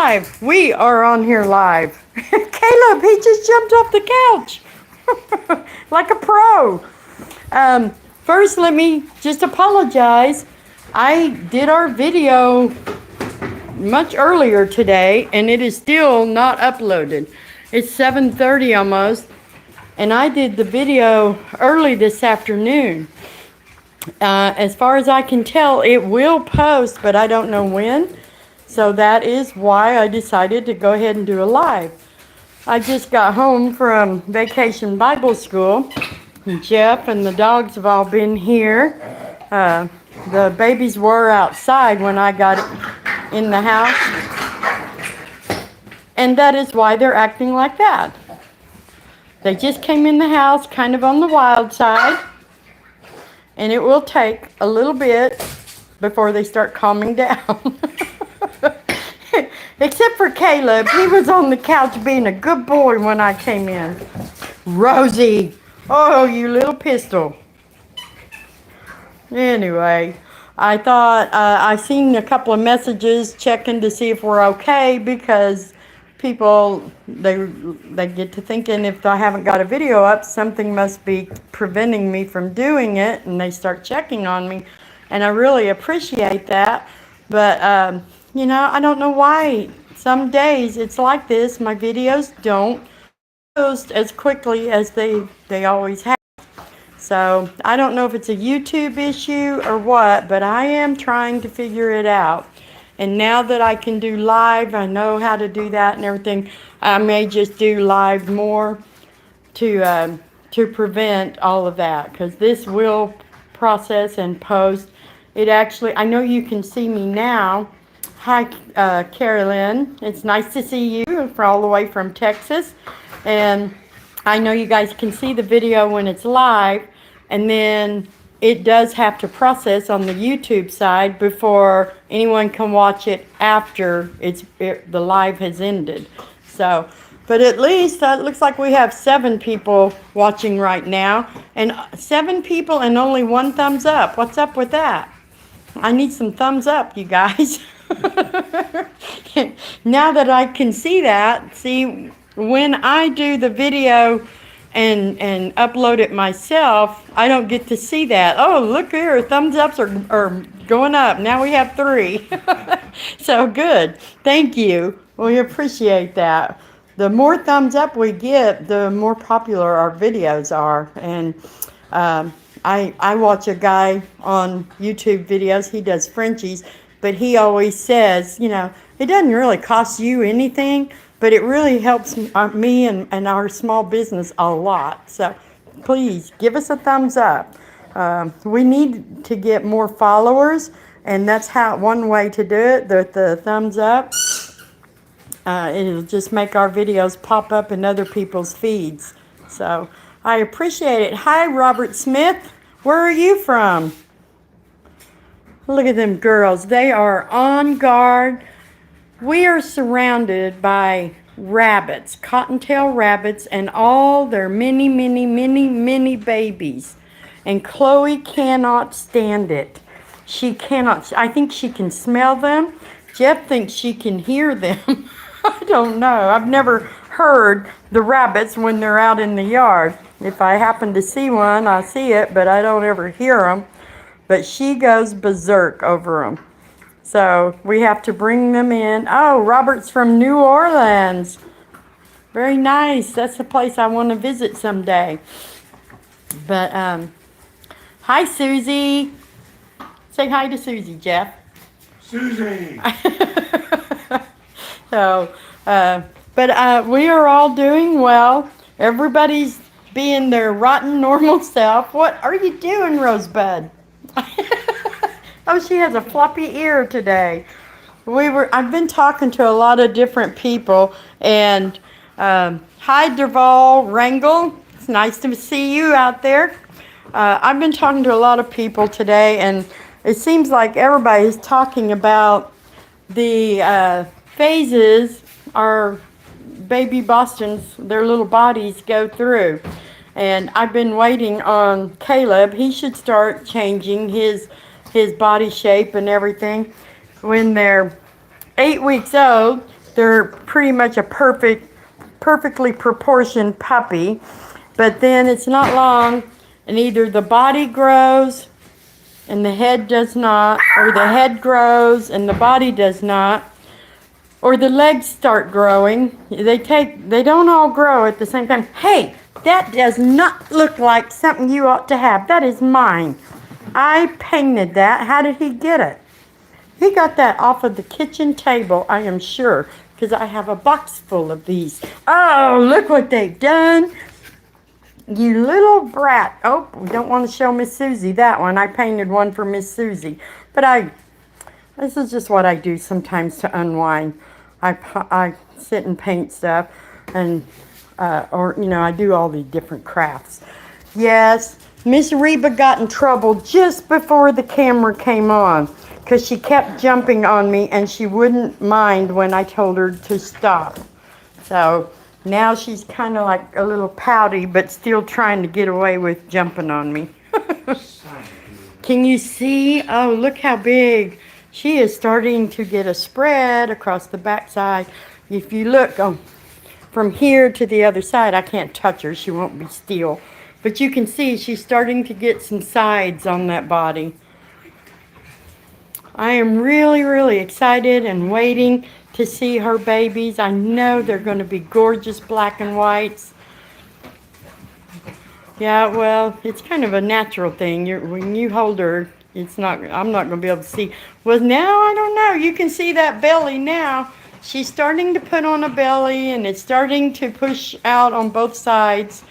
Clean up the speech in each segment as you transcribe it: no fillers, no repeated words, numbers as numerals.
live. We are on here live. Caleb, he just jumped off the couch like a pro. First, let me just apologize. I did our video much earlier today, and it is still not uploaded. It's 7:30 almost, and I did the video early this afternoon. As far as I can tell, it will post, but I don't know when. So that is why I decided to go ahead and do a live. I just got home from Vacation Bible School. Jeff and the dogs have all been here. The babies were outside when I got in the house. And that is why they're acting like that. They just came in the house kind of on the wild side. And it will take a little bit before they start calming down. Except for Caleb. He was on the couch being a good boy when I came in. Rosie. Oh, you little pistol. Anyway, I thought I seen a couple of messages checking to see if we're okay, because people, they get to thinking if I haven't got a video up, something must be preventing me from doing it, and they start checking on me, and I really appreciate that. But you know, I don't know why some days it's like this. My videos don't post as quickly as they always have. So I don't know if it's a YouTube issue or what, but I am trying to figure it out. And now that I can do live, I know how to do that and everything, I may just do live more to prevent all of that, because this will process and post. It actually, I know you can see me now. Hi, Carolyn. It's nice to see you all the way from Texas. And I know you guys can see the video when it's live, and then it does have to process on the YouTube side before anyone can watch it after the live has ended. So, but at least it looks like we have 7 people watching right now, and 7 people and only 1 thumbs up. What's up with that? I need some thumbs up, you guys. Now that I can see that, see, when I do the video and upload it myself, I don't get to see that. Oh, look here, thumbs ups are going up. Now we have 3. So good. Thank you. We appreciate that. The more thumbs up we get, the more popular our videos are. And I watch a guy on YouTube videos. He does Frenchies, but he always says, you know, it doesn't really cost you anything, but it really helps me and our small business a lot. So please give us a thumbs up. We need to get more followers, and that's one way to do it, the thumbs up. It'll just make our videos pop up in other people's feeds. So I appreciate it. Hi, Robert Smith. Where are you from? Look at them girls. They are on guard. We are surrounded by rabbits, cottontail rabbits, and all their many, many, many, many babies. And Chloe cannot stand it. She cannot. I think she can smell them. Jeff thinks she can hear them. I don't know. I've never heard the rabbits when they're out in the yard. If I happen to see one, I see it, but I don't ever hear them. But she goes berserk over them. So we have to bring them in. Oh, Robert's from New Orleans. Very nice. That's the place I want to visit someday. But, hi, Susie. Say hi to Susie, Jeff. Susie. So, but we are all doing well. Everybody's being their rotten normal self. What are you doing, Rosebud? Oh, she has a floppy ear today. I've been talking to a lot of different people, and hi, Derval Rangel. It's nice to see you out there. I've been talking to a lot of people today, and it seems like everybody's talking about the phases our baby Bostons, their little bodies go through. And I've been waiting on Caleb. He should start changing his body shape and everything when they're 8 weeks old. they're pretty much a perfectly proportioned puppy. But then it's not long, and either the body grows and the head does not, or the head grows and the body does not, or the legs start growing. They don't all grow at the same time. Hey, that does not look like something you ought to have. That is mine. I painted that. How did he get it? He got that off of the kitchen table, I am sure, because I have a box full of these. Oh, look what they've done. You little brat. Oh, we don't want to show Miss Susie that one. I painted one for Miss Susie. But this is just what I do sometimes to unwind. I sit and paint stuff, and or I do all these different crafts. Yes, Miss Reba got in trouble just before the camera came on because she kept jumping on me and she wouldn't mind when I told her to stop. So now she's kind of like a little pouty, but still trying to get away with jumping on me. Can you see? Oh, look how big. She is starting to get a spread across the backside. If you look from here to the other side, I can't touch her. She won't be still. But you can see she's starting to get some sides on that body. I am really, really excited and waiting to see her babies. I know they're going to be gorgeous black and whites. Yeah, well, it's kind of a natural thing. When you hold her, I'm not going to be able to see. Well, now, I don't know. You can see that belly now. She's starting to put on a belly, and it's starting to push out on both sides.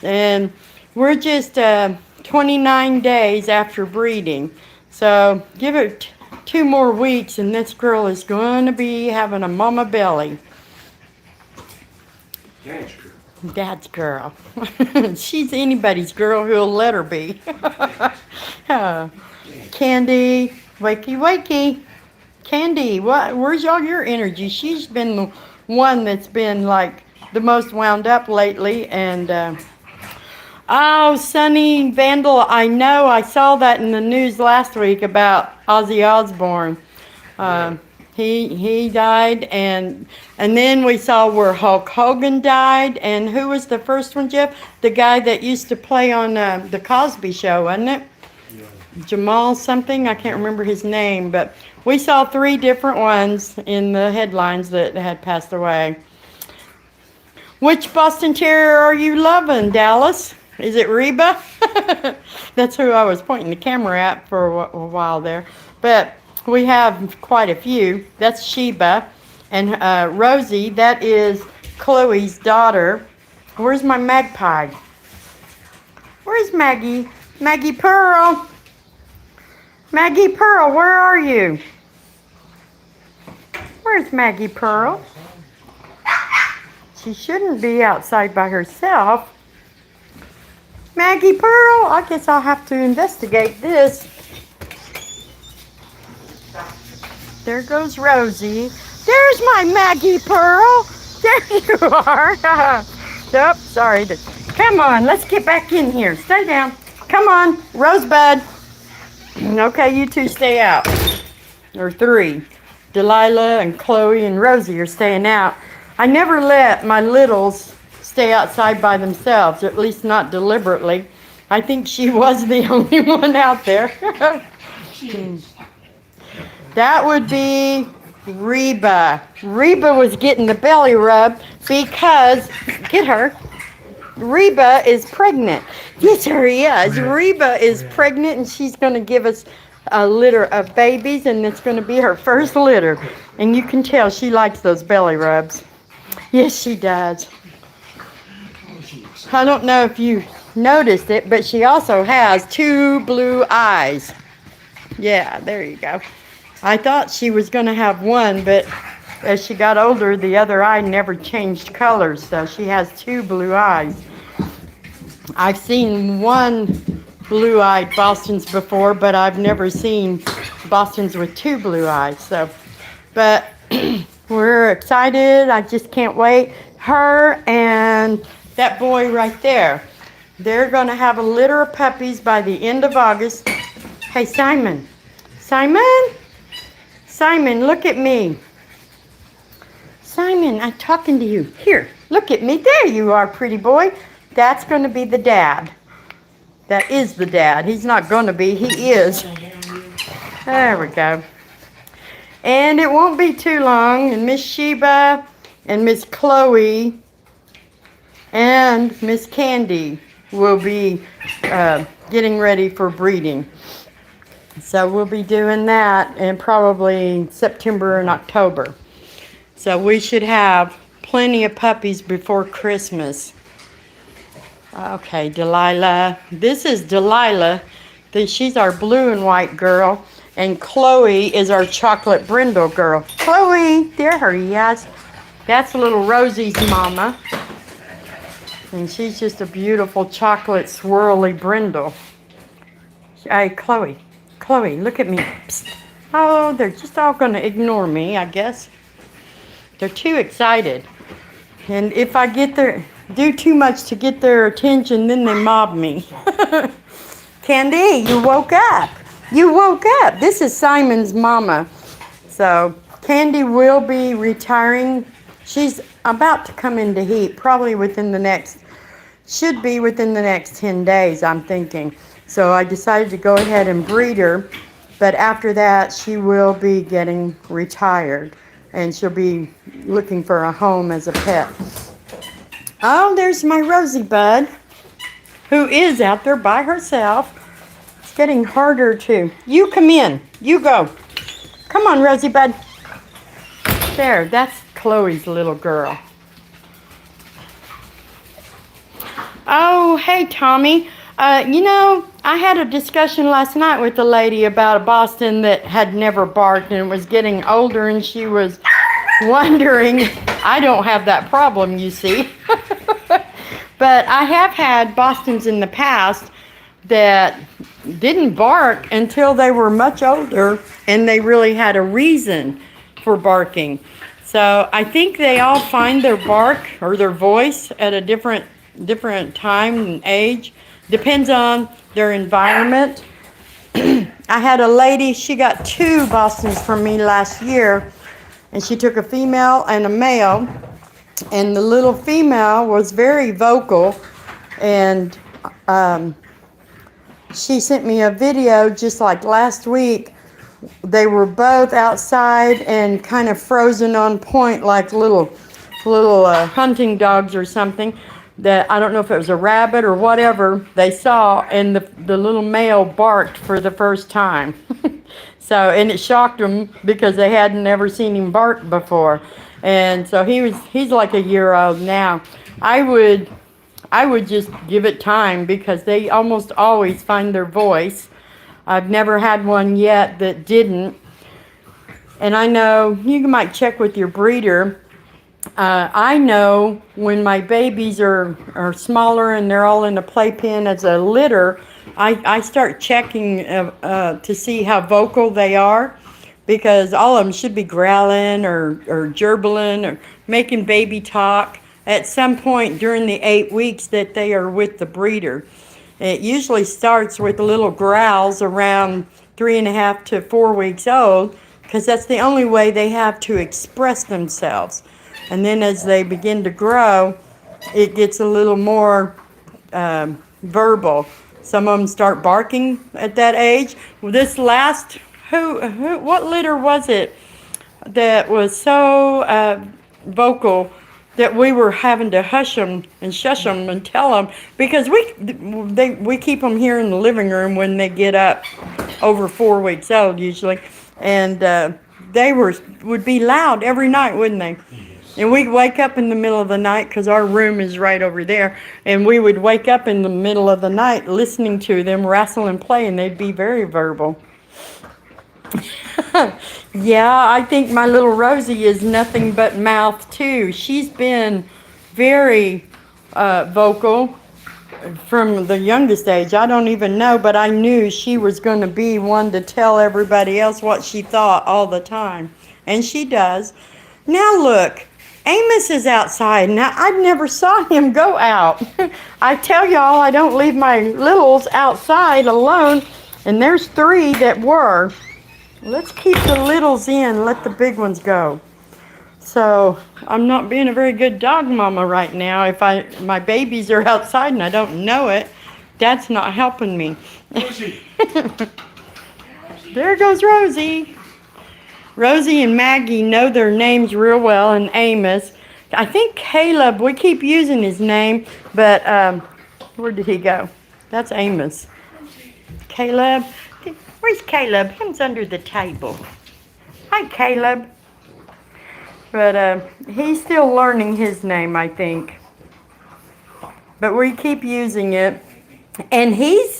And we're just 29 days after breeding. So give it 2 more weeks, and this girl is going to be having a mama belly. Dad's girl. She's anybody's girl who'll let her be. Candy, wakey. Candy, where's all your energy? She's been the one that's been like the most wound up lately. And oh, Sonny Vandal, I know. I saw that in the news last week about Ozzy Osbourne. He died, and then we saw where Hulk Hogan died. And who was the first one, Jeff? The guy that used to play on the Cosby Show, wasn't it? Jamal something, I can't remember his name, but we saw 3 different ones in the headlines that had passed away. Which Boston Terrier are you loving, Dallas? Is it Reba? That's who I was pointing the camera at for a while there. But we have quite a few. That's Sheba. And Rosie, that is Chloe's daughter. Where's my magpie? Where's Maggie? Maggie Pearl. Maggie Pearl, where are you? Where's Maggie Pearl? She shouldn't be outside by herself. Maggie Pearl, I guess I'll have to investigate this. There goes Rosie. There's my Maggie Pearl. There you are. Oh, sorry. Come on, let's get back in here. Stay down. Come on, Rosebud. Okay, you 2 stay out. Or 3. Delilah and Chloe and Rosie are staying out. I never let my littles stay outside by themselves, at least not deliberately. I think she was the only one out there. That would be Reba. Reba was getting the belly rub because, get her, Reba is pregnant. Yes, her is. Reba is pregnant, and she's going to give us a litter of babies, and it's going to be her first litter. And you can tell she likes those belly rubs. Yes, she does. I don't know if you noticed it, but she also has 2 blue eyes. Yeah, there you go. I thought she was going to have 1, but as she got older, the other eye never changed colors, so she has 2 blue eyes. I've seen 1 blue-eyed Bostons before, but I've never seen Bostons with 2 blue eyes. So, but we're excited. I just can't wait. Her and that boy right there, they're going to have a litter of puppies by the end of August. Hey, Simon. Simon? Simon, look at me. Simon. Simon, I'm talking to you. Here, look at me. There you are, pretty boy. That's going to be the dad. That is the dad. He's not going to be. He is. There we go. And it won't be too long. And Miss Sheba and Miss Chloe and Miss Candy will be getting ready for breeding. So we'll be doing that in probably September and October. So we should have plenty of puppies before Christmas. Okay, Delilah. This is Delilah. She's our blue and white girl. And Chloe is our chocolate brindle girl. Chloe, there he is. That's little Rosie's mama. And she's just a beautiful chocolate swirly brindle. Hey, Chloe. Chloe, look at me. Psst. Oh, they're just all going to ignore me, I guess. They're too excited. And if I do too much to get their attention, then they mob me. Candy, you woke up. You woke up. This is Simon's mama. So Candy will be retiring. She's about to come into heat, probably should be within the next 10 days, I'm thinking. So I decided to go ahead and breed her. But after that, she will be getting retired. And she'll be looking for a home as a pet. Oh, there's my Rosie Bud, who is out there by herself. It's getting harder to. You come in. You go. Come on, Rosie Bud. There, that's Chloe's little girl. Oh, hey, Tommy. I had a discussion last night with a lady about a Boston that had never barked and was getting older, and she was wondering, I don't have that problem, you see. But I have had Bostons in the past that didn't bark until they were much older and they really had a reason for barking. So I think they all find their bark or their voice at a different time and age. Depends on their environment. I had a lady, she got 2 Bostons from me last year, and she took a female and a male, and the little female was very vocal, and she sent me a video just like last week. They were both outside and kind of frozen on point like little hunting dogs or something. That I don't know if it was a rabbit or whatever they saw, and the little male barked for the first time. So, and it shocked them because they hadn't ever seen him bark before. And so he's like a year old now. I would just give it time because they almost always find their voice. I've never had one yet that didn't. And I know you might check with your breeder. I know when my babies are smaller and they're all in a playpen as a litter, I start checking to see how vocal they are, because all of them should be growling or gerbling or making baby talk at some point during the 8 weeks that they are with the breeder. It usually starts with little growls around 3.5 to 4 weeks old, because that's the only way they have to express themselves. And then as they begin to grow, it gets a little more verbal. Some of them start barking at that age. Well, this last, what litter was it that was so vocal that we were having to hush them and shush them and tell them, because we keep them here in the living room when they get up over 4 weeks old usually, and they would be loud every night, wouldn't they? And we'd wake up in the middle of the night, because our room is right over there, and we would wake up in the middle of the night listening to them wrestle and play, and they'd be very verbal. Yeah, I think my little Rosie is nothing but mouth too. She's been very vocal from the youngest age. I don't even know, but I knew she was going to be one to tell everybody else what she thought all the time. And she does. Now look, Amos is outside. Now, I never saw him go out. I tell y'all, I don't leave my littles outside alone. And there's 3 that were. Let's keep the littles in, let the big ones go. So I'm not being a very good dog mama right now. If my babies are outside and I don't know it, that's not helping me. Rosie. There goes Rosie. Rosie and Maggie know their names real well, and Amos. I think Caleb, we keep using his name, but where did he go? That's Amos. Caleb, where's Caleb? Him's under the table. Hi, Caleb. But he's still learning his name, I think. But we keep using it. And he's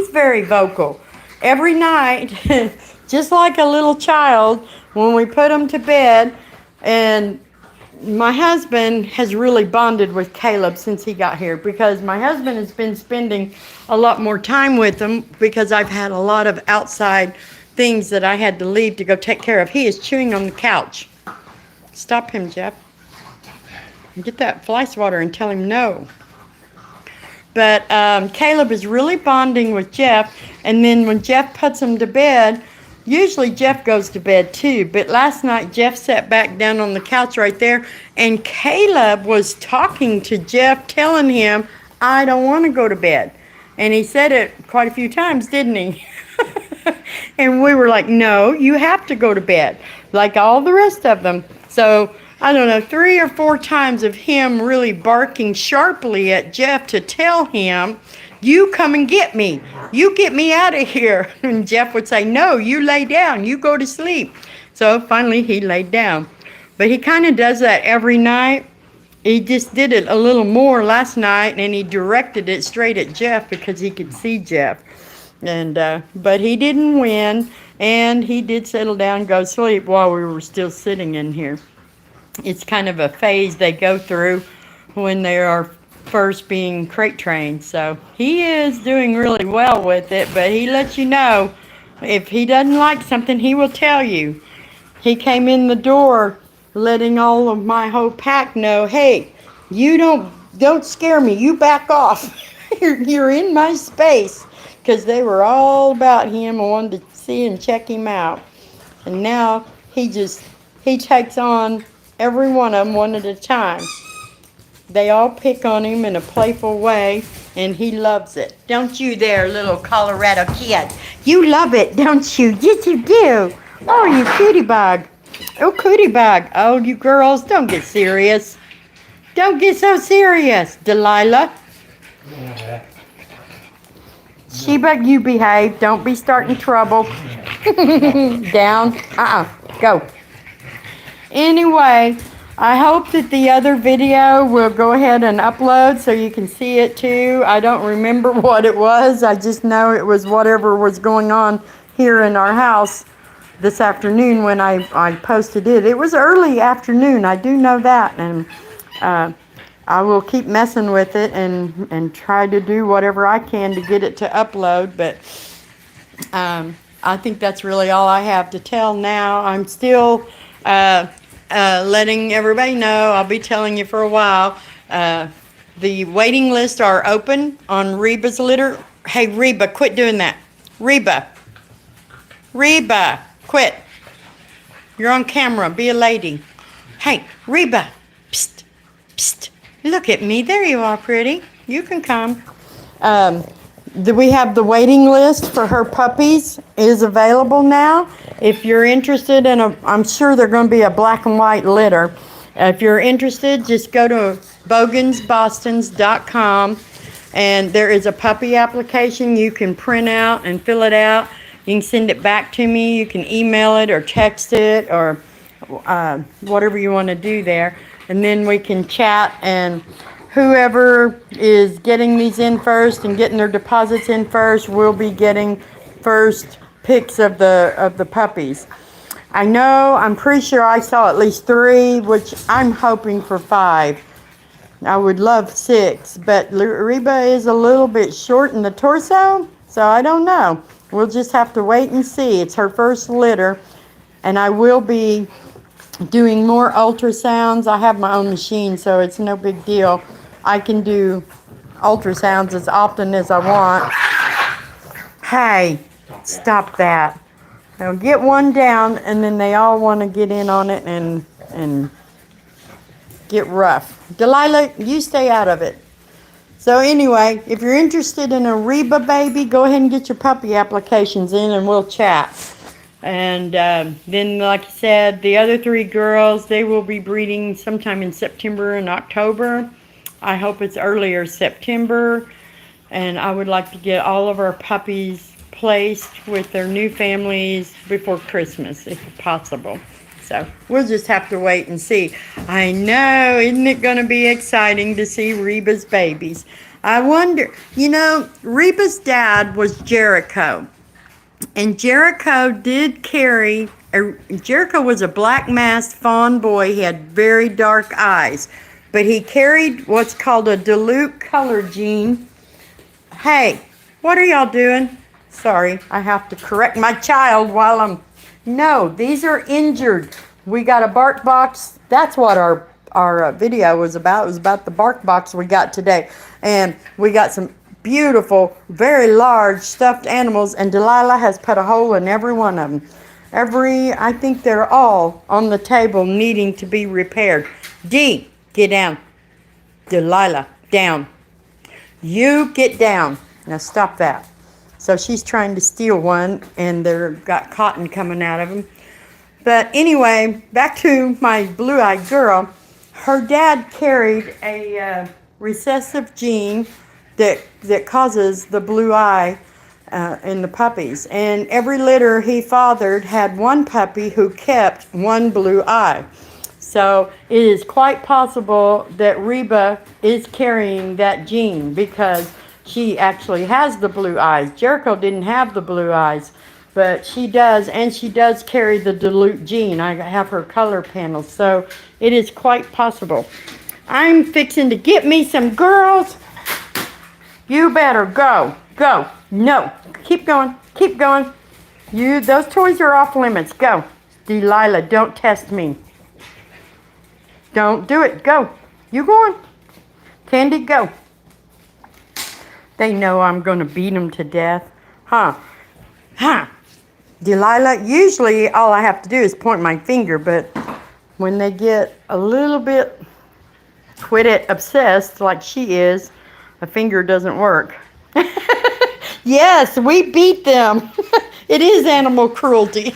very vocal. Every night, just like a little child, when we put him to bed, and my husband has really bonded with Caleb since he got here, because my husband has been spending a lot more time with him because I've had a lot of outside things that I had to leave to go take care of. He is chewing on the couch. Stop him, Jeff. Get that fly swatter and tell him no. But Caleb is really bonding with Jeff, and then when Jeff puts him to bed, usually Jeff goes to bed too, but last night Jeff sat back down on the couch right there, and Caleb was talking to Jeff, telling him, I don't want to go to bed. And he said it quite a few times, didn't he? And we were like, no, you have to go to bed, like all the rest of them. So, I don't know, 3 or 4 times of him really barking sharply at Jeff to tell him, you come and get me. You get me out of here. And Jeff would say, no, you lay down. You go to sleep. So finally he laid down. But he kind of does that every night. He just did it a little more last night, and he directed it straight at Jeff because he could see Jeff. And but he didn't win, and he did settle down and go to sleep while we were still sitting in here. It's kind of a phase they go through when they are first being crate trained. So he is doing really well with it, but he lets you know if he doesn't like something, he will tell you. He came in the door letting all of my whole pack know, hey, you don't scare me. You back off. You're in my space. Because they were all about him and wanted to see and check him out. And now he takes on every one of them one at a time. They all pick on him in a playful way, and he loves it. Don't you there, little Colorado kid? You love it, don't you? Yes, you do. Oh, you cutie bug. Oh, cootie bug. Oh, you girls, don't get serious. Don't get so serious, Delilah. Sheba, you behave. Don't be starting trouble. Down. Go. Anyway, I hope that the other video will go ahead and upload so you can see it too. I don't remember what it was. I just know it was whatever was going on here in our house this afternoon when I posted it. It was early afternoon. I do know that. And I will keep messing with it and try to do whatever I can to get it to upload. But I think that's really all I have to tell now. I'm still letting everybody know. I'll be telling you for a while. The waiting lists are open on Reba's litter. Hey, Reba, quit doing that. Reba, quit. You're on camera. Be a lady. Hey, Reba. Psst, psst. Look at me. There you are, pretty. You can come. We have the waiting list for her puppies is available now. If you're interested in I'm sure they're going to be a black and white litter. If you're interested, just go to bogansbostons.com, and there is a puppy application you can print out and fill it out. You can send it back to me. You can email it or text it or whatever you want to do there. And then we can chat, and whoever is getting these in first and getting their deposits in first will be getting first picks of the puppies. I'm pretty sure I saw at least 3, which I'm hoping for 5. I would love 6, but Reba is a little bit short in the torso, so I don't know. We'll just have to wait and see. It's her first litter, and I will be doing more ultrasounds. I have my own machine, so it's no big deal. I can do ultrasounds as often as I want. Hey, stop that. Now get one down, and then they all want to get in on it and get rough. Delilah, you stay out of it. So anyway, if you're interested in a Reba baby, go ahead and get your puppy applications in and we'll chat. And then, like I said, the other 3 girls, they will be breeding sometime in September and October. I hope it's earlier September. And I would like to get all of our puppies placed with their new families before Christmas, if possible. So we'll just have to wait and see. I know, isn't it going to be exciting to see Reba's babies? I wonder, you know, Reba's dad was Jericho. And Jericho did carry, Jericho was a black masked fawn boy. He had very dark eyes. But he carried what's called a dilute color gene. Hey, what are y'all doing? Sorry, I have to correct my child while I'm... No, these are injured. We got a bark box. That's what our video was about. It was about the bark box we got today. And we got some beautiful, very large stuffed animals. And Delilah has put a hole in every one of them. I think they're all on the table needing to be repaired. Dee, get down. Delilah, down. You get down. Now stop that. So she's trying to steal one, and they've got cotton coming out of them. But anyway, back to my blue-eyed girl. Her dad carried a recessive gene that causes the blue eye in the puppies. And every litter he fathered had one puppy who kept one blue eye. So it is quite possible that Reba is carrying that gene because she actually has the blue eyes. Jericho didn't have the blue eyes, but she does, and she does carry the dilute gene. I have her color panel, so it is quite possible. I'm fixing to get me some girls. You better go. Go. No. Keep going. Keep going. Those toys are off limits. Go. Delilah, don't test me. Don't do it. Go. You going. Candy, go. They know I'm going to beat them to death. Huh. Delilah, usually all I have to do is point my finger, but when they get a little bit obsessed like she is, a finger doesn't work. Yes, we beat them. It is animal cruelty.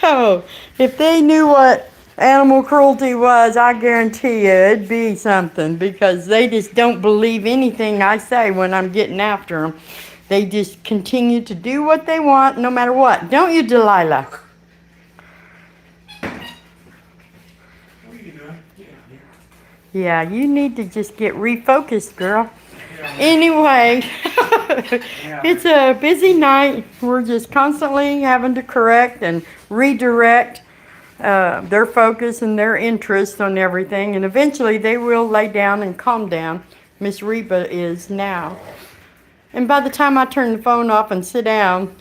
Oh, if they knew what animal cruelty was, I guarantee you it'd be something, because they just don't believe anything I say when I'm getting after them. They just continue to do what they want no matter what. Don't you, Delilah? Yeah, you need to just get refocused, girl. Anyway, it's a busy night. We're just constantly having to correct and redirect their focus and their interest on everything, and eventually they will lay down and calm down. Miss Reba is now. And by the time I turn the phone off and sit down,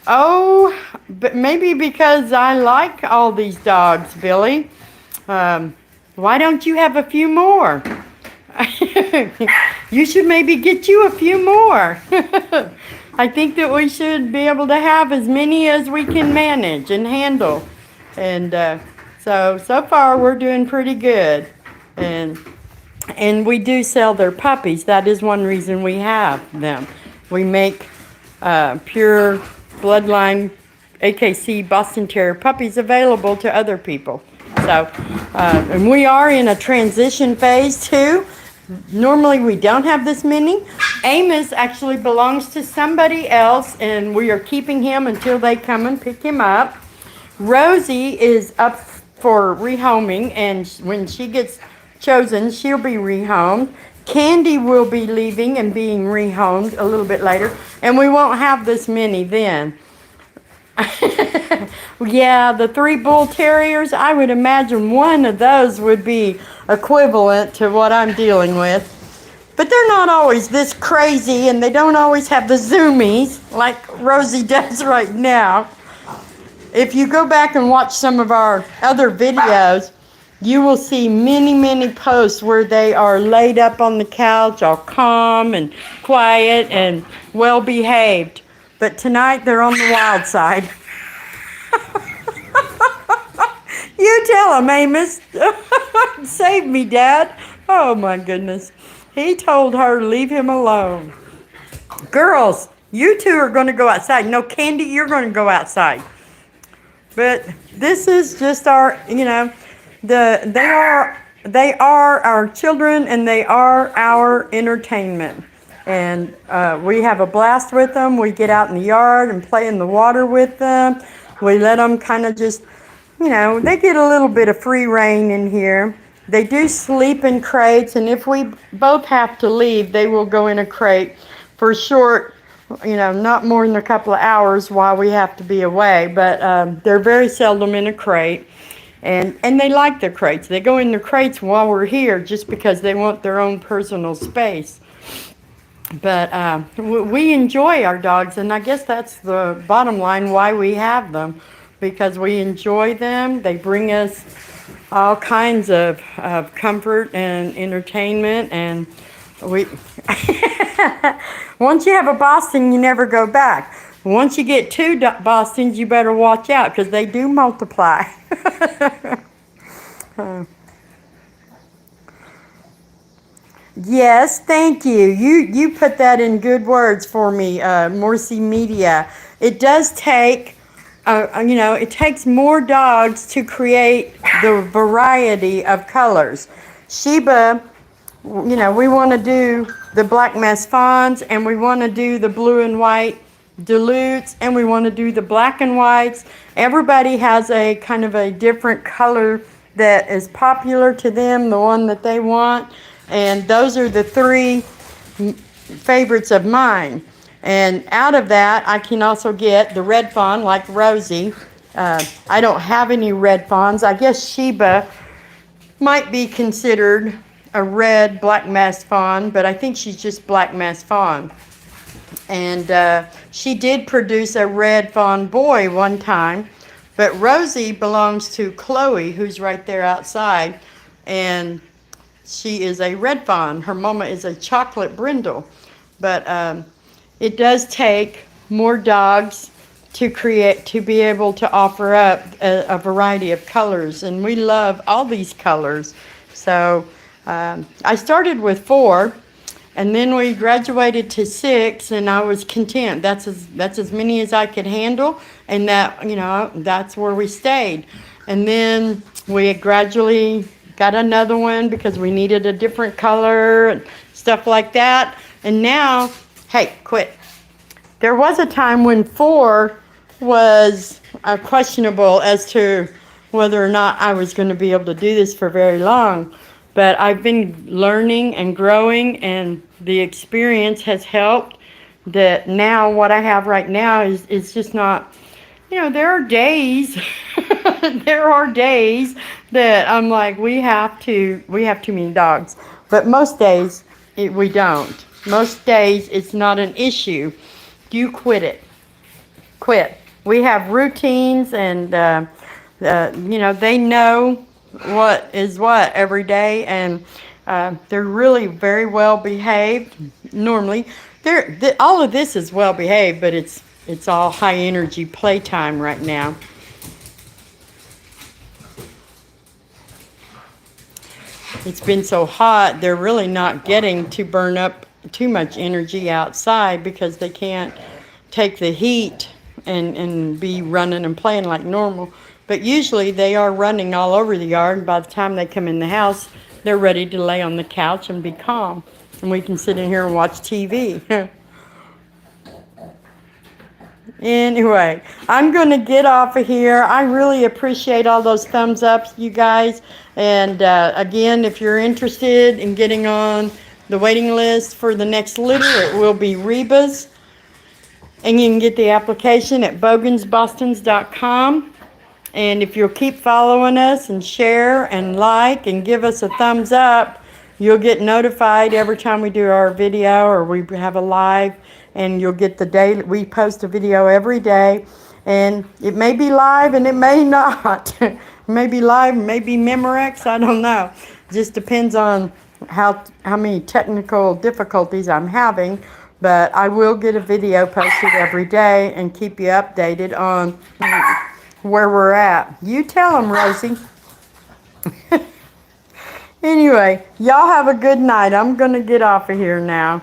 but maybe because I like all these dogs, Billy, why don't you have a few more? You should maybe get you a few more. I think that we should be able to have as many as we can manage and handle. And so far we're doing pretty good. And we do sell their puppies. That is one reason we have them. We make pure bloodline AKC Boston Terrier puppies available to other people. So, and we are in a transition phase too. Normally we don't have this many. Amos actually belongs to somebody else, and we are keeping him until they come and pick him up. Rosie is up for rehoming, and when she gets chosen, she'll be rehomed. Candy will be leaving and being rehomed a little bit later, and we won't have this many then. Yeah, the 3 bull terriers, I would imagine one of those would be equivalent to what I'm dealing with. But they're not always this crazy, and they don't always have the zoomies like Rosie does right now. If you go back and watch some of our other videos, you will see many, many posts where they are laid up on the couch, all calm and quiet and well behaved. But tonight they're on the wild side. You You tell him, Amos. Save me, Dad. Oh, my goodness. He told her to leave him alone. Girls, you two are going to go outside. No, Candy, you're going to go outside. But this is just our, you know, they are our children, and they are our entertainment. And we have a blast with them. We get out in the yard and play in the water with them. We let them kind of just, you know, they get a little bit of free reign in here. They do sleep in crates, and if we both have to leave, they will go in a crate for short, you know, not more than a couple of hours while we have to be away. But they're very seldom in a crate, and they like their crates. They go in their crates while we're here just because they want their own personal space. But we enjoy our dogs, and I guess that's the bottom line why we have them, because we enjoy them. They bring us all kinds of comfort and entertainment, and we once you have a Boston, you never go back. Once you get two Bostons, you better watch out, because they do multiply. Yes, thank you. You put that in good words for me, Morsi Media. It does take, you know, it takes more dogs to create the variety of colors. Sheba, you know, we want to do the black mass fawns, and we want to do the blue and white dilutes, and we want to do the black and whites. Everybody has a kind of a different color that is popular to them, the one that they want. And those are the three favorites of mine. And out of that, I can also get the red fawn, like Rosie. I don't have any red fawns. I guess Sheba might be considered a red black mass fawn, but I think she's just black mass fawn. And she did produce a red fawn boy one time. But Rosie belongs to Chloe, who's right there outside. And she is a red fawn. Her mama is a chocolate brindle. But it does take more dogs to be able to offer up a variety of colors. And we love all these colors. So I started with 4, and then we graduated to 6, and I was content. That's as many as I could handle, and that, you know, that's where we stayed. And then we gradually got another one because we needed a different color and stuff like that. And now, hey, quit. There was a time when 4 was questionable as to whether or not I was going to be able to do this for very long. But I've been learning and growing, and the experience has helped. That now what I have right now is just not, you know, there are days, there are days that I'm like, we have too many dogs. But most days we don't. Most days it's not an issue. You quit it. Quit. We have routines, and you know, they know what is what every day, and they're really very well behaved. Normally, all of this is well behaved, but it's all high energy playtime right now. It's been so hot, they're really not getting to burn up too much energy outside because they can't take the heat and be running and playing like normal. But usually they are running all over the yard, and by the time they come in the house, they're ready to lay on the couch and be calm. And we can sit in here and watch TV. Anyway, I'm going to get off of here. I really appreciate all those thumbs ups, you guys. And again, if you're interested in getting on the waiting list for the next litter, it will be Reba's. And you can get the application at bogansbostons.com. And if you'll keep following us and share and like and give us a thumbs up, you'll get notified every time we do our video or we have a live, and you'll get the day. We post a video every day, and it may be live and it may not. It may be live, maybe Memorex, I don't know. Just depends on how many technical difficulties I'm having. But I will get a video posted every day and keep you updated on where we're at. You tell them, Rosie. Anyway, y'all have a good night. I'm going to get off of here now.